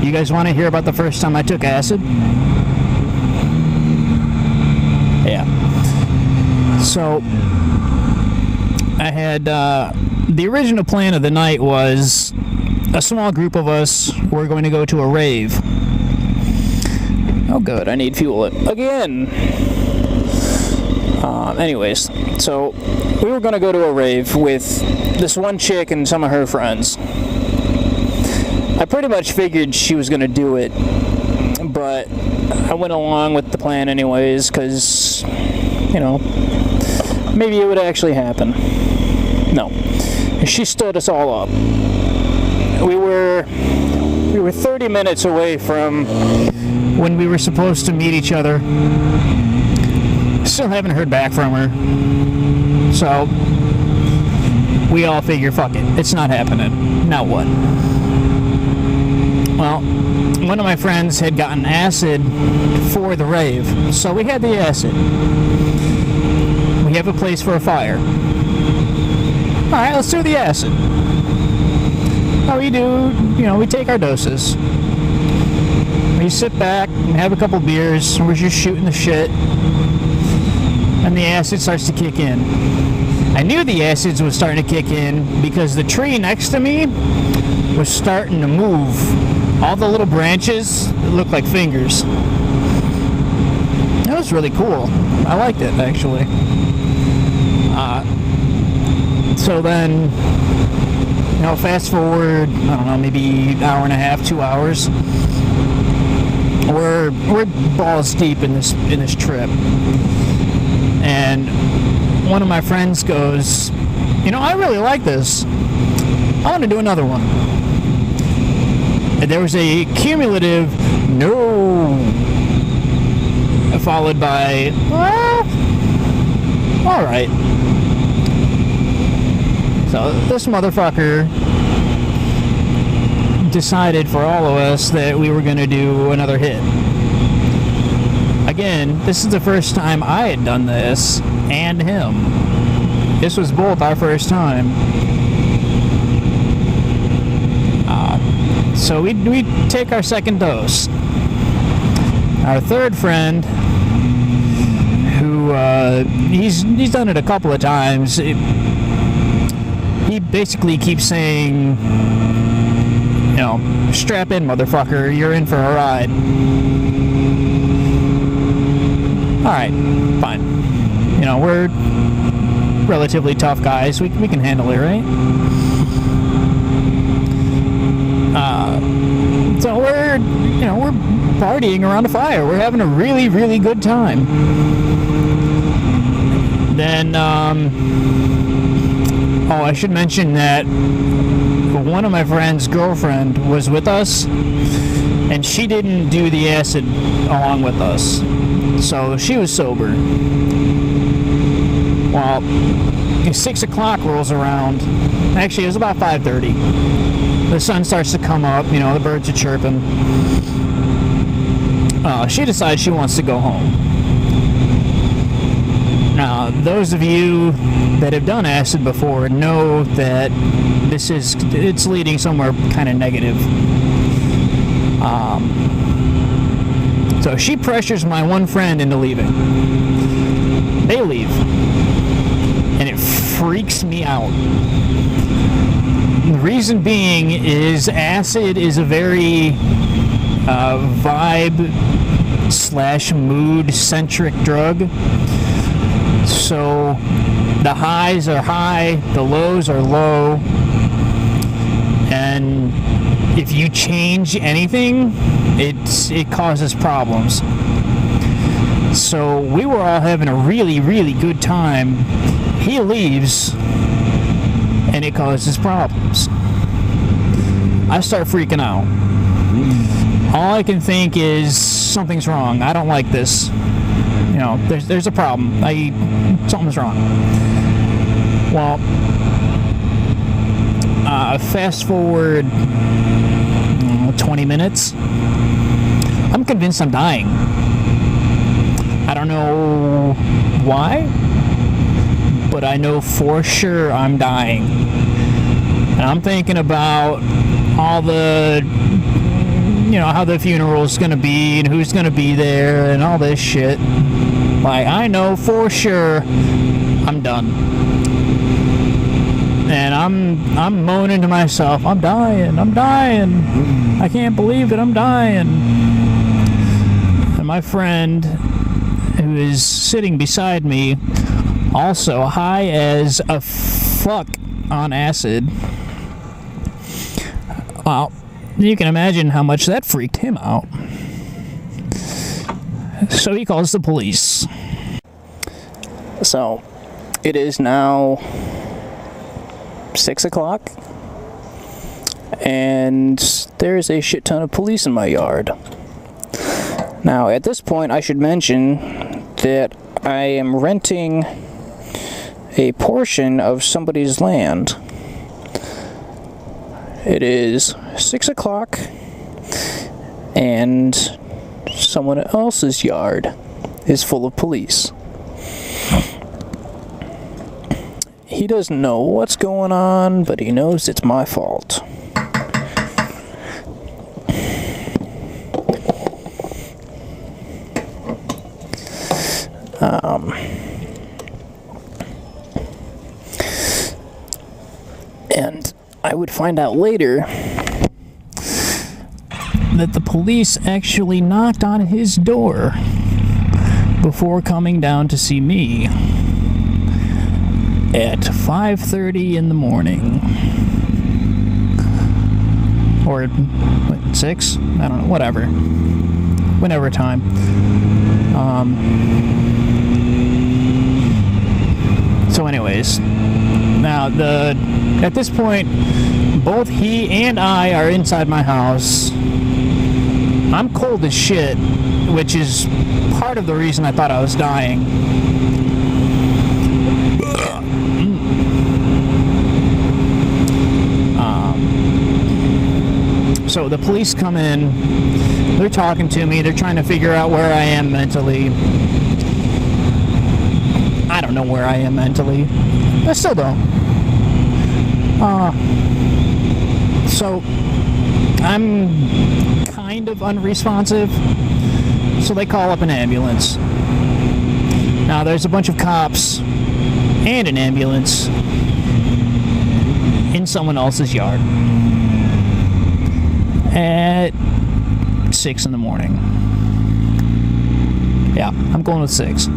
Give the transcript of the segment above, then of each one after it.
You guys want to hear about the first time I took acid? Yeah. So, I had, the original plan of the night was a small group of us were going to go to a rave. Oh good, I need fuel again. Anyways, so we were going to go to a rave with this one chick and some of her friends. I pretty much figured she was going to do it, but I went along with the plan anyways, because, you know, maybe it would actually happen. No. She stood us all up. We were 30 minutes away from when we were supposed to meet each other. Still haven't heard back from her. So, we all figure, fuck it, it's not happening. Now what? Well, one of my friends had gotten acid for the rave, so we had the acid. We have a place for a fire. Alright, let's do the acid. How we do, you know, we take our doses. We sit back and have a couple beers, and we're just shooting the shit. And the acid starts to kick in. I knew the acids was starting to kick in because the tree next to me was starting to move. All the little branches looked like fingers. That was really cool. I liked it, actually. So then, you know, fast forward, I don't know, maybe an hour and a half, 2 hours. We're balls deep in this trip. And one of my friends goes, you know, I really like this. I want to do another one. And there was a cumulative no, followed by, well, all right. So this motherfucker decided for all of us that we were going to do another hit. Again, this is the first time I had done this, and him. This was both our first time. So we take our second dose. Our third friend, who he's done it a couple of times. He basically keeps saying, you know, strap in, motherfucker, you're in for a ride. Alright, fine. You know, we're relatively tough guys. We can handle it, right? So we're partying around a fire. We're having a really, really good time. Then, oh, I should mention that one of my friend's girlfriend was with us, and she didn't do the acid along with us. So she was sober. Well, 6 o'clock rolls around. Actually, it was about 5:30. The sun starts to come up, you know, the birds are chirping. She decides she wants to go home. Now, those of you that have done acid before know that it's leading somewhere kind of negative. So she pressures my one friend into leaving. They leave. And it freaks me out. The reason being is acid is a very vibe/mood-centric drug. So the highs are high, the lows are low, and if you change anything, it causes problems. So we were all having a really, really good time. He leaves, and it causes problems. I start freaking out. All I can think is something's wrong. I don't like this. You know, there's a problem. Something's wrong. Well, fast forward 20 minutes. I'm convinced I'm dying. I don't know why, but I know for sure I'm dying. And I'm thinking about all the, how the funeral's gonna be and who's gonna be there and all this shit. Like, I know for sure I'm done. And I'm moaning to myself, I'm dying, I can't believe it, I'm dying. And my friend, who is sitting beside me, also high as a fuck on acid. Well, you can imagine how much that freaked him out. So he calls the police. So, it is now 6 o'clock, and there's a shit ton of police in my yard. Now, at this point, I should mention that I am renting a portion of somebody's land. It is 6 o'clock, and someone else's yard is full of police. He doesn't know what's going on, but he knows it's my fault. And I would find out later that the police actually knocked on his door before coming down to see me at 5:30 in the morning. Or 6? I don't know, whatever. Whenever time. So anyways, now at this point, both he and I are inside my house. I'm cold as shit, which is part of the reason I thought I was dying. So the police come in, they're talking to me, they're trying to figure out where I am mentally. I don't know where I am mentally. I still don't. So I'm kind of unresponsive, so they call up an ambulance. Now there's a bunch of cops and an ambulance in someone else's yard at 6 in the morning. Yeah, I'm going with 6.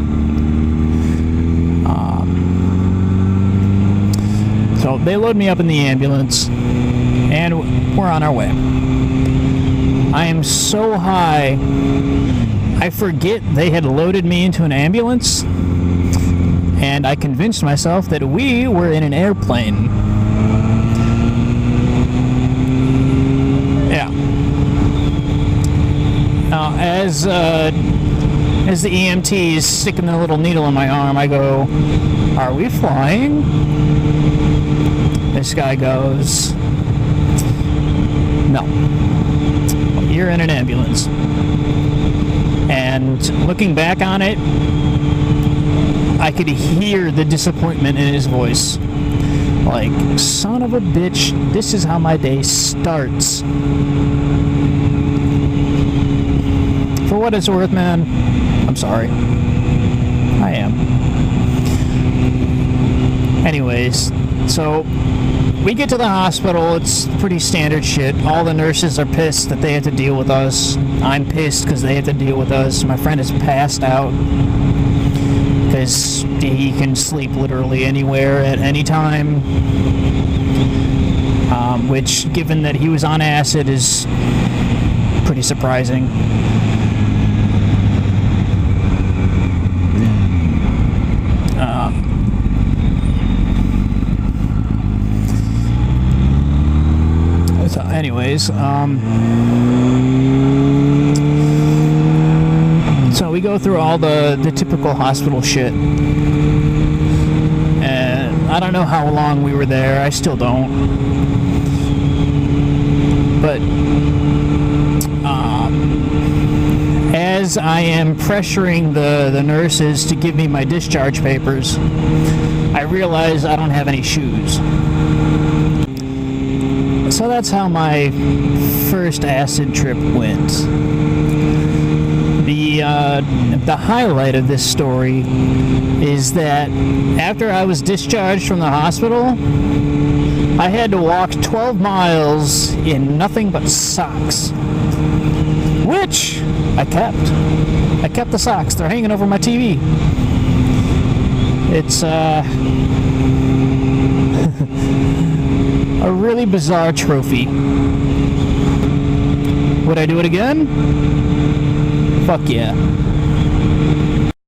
So they load me up in the ambulance, and we're on our way. I am so high, I forget they had loaded me into an ambulance, and I convinced myself that we were in an airplane. Yeah. Now, as the EMT is sticking the little needle in my arm, I go, "Are we flying?" This guy goes, "No, you're in an ambulance." And looking back on it, I could hear the disappointment in his voice. Like, son of a bitch, this is how my day starts. For what it's worth, man, I'm sorry. I am. Anyways, so we get to the hospital. It's pretty standard shit. All the nurses are pissed that they have to deal with us. I'm pissed because they have to deal with us. My friend is passed out because he can sleep literally anywhere at any time. Which, given that he was on acid, is pretty surprising. So anyways, so we go through all the typical hospital shit. And I don't know how long we were there. I still don't. But as I am pressuring the nurses to give me my discharge papers, I realize I don't have any shoes. So that's how my first acid trip went. The highlight of this story is that after I was discharged from the hospital, I had to walk 12 miles in nothing but socks, which I kept. I kept the socks. They're hanging over my TV. It's a really bizarre trophy. Would I do it again? Fuck yeah.